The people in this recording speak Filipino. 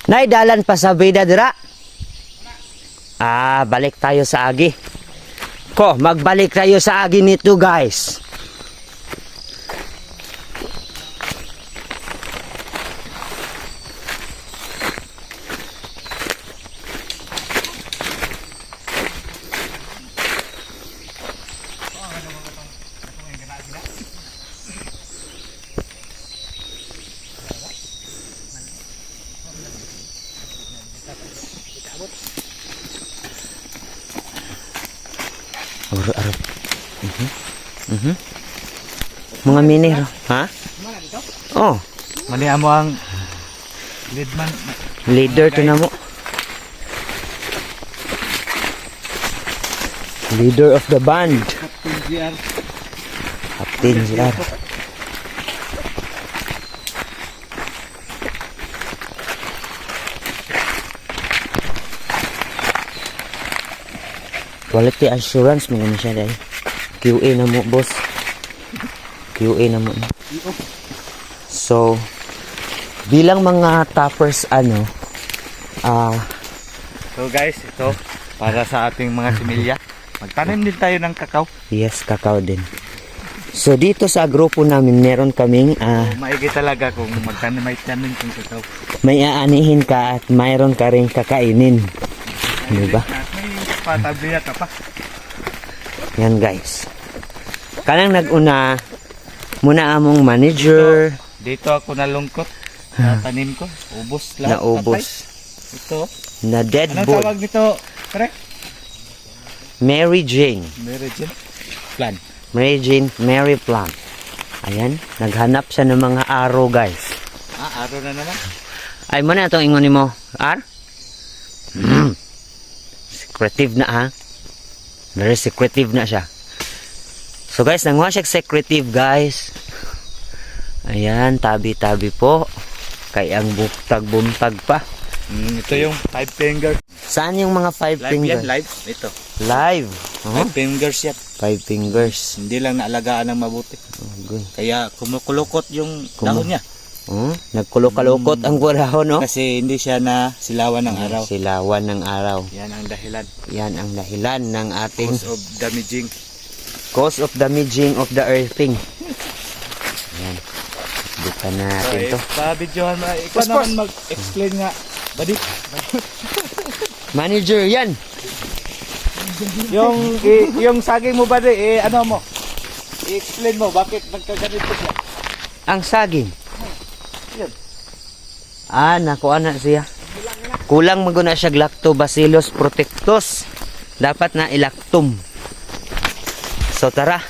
Nay, dalan pa sa bida dira. Balik tayo sa agi. Magbalik tayo sa agi nito, guys. Arap. Mga minero, ha? Oh, Mani amo ang leadman. leader to na mo. Leader of the band. Captain GR. Captain GR. Quality assurance mo na siya dahil. QA na mo, boss. QA na mo. So, bilang mga toppers, So guys, ito para sa ating mga similya. Magtanim din tayo ng kakao. yes, kakao din. So, dito sa grupo namin, meron kaming, Maigi talaga kung magtanim may tanim kung kakao. may aanihin ka at mayroon ka rin kakainin. Diba? May patabiya ka pa. Yan, guys. Kanang nag-una, muna among manager, Dito ako nalungkot. Sa tanim ko. Ubos lahat. naubos, Patay. Ito. na dead Anong bull. tawag nito? Correct? Mary Jane. Merigin. Plan. Mary Jane, Mary Plant. Ayan, naghanap siya ng mga araw, guys. Araw na naman. Ay mo na itong ingon mo. R? Secretive na, ha? Very secretive na siya. So guys, nanguha siya secretive, guys. Ayan, tabi-tabi po. Kay ang buktag-buntag pa. Ito yung 5 fingers. Saan yung mga 5 Live fingers? yan, live. Ito. Live. 5 fingers yan. 5 fingers. Hindi lang naalagaan ng mabuti. Oh, good. Kaya kumukulukot yung dahon niya. Nagkulok-kalukot ang kurahon, no? Kasi hindi siya na silawan ng araw. Silawan ng araw. Yan ang dahilan. Yan ang dahilan ng ating Cause of damaging. cause of damaging of the earthing. Ayan. Bukan natin to. Pa-videohan mo. Ikaw Pos, naman mag-explain nga. Buddy. Manager, yan. yung saging mo buddy, ano mo? I-explain mo bakit nagkaganito siya. Ang saging. Yan. Nakuha na siya. Kulang maguna siya Lactobacillus protectus. Dapat na ilactum. So tara.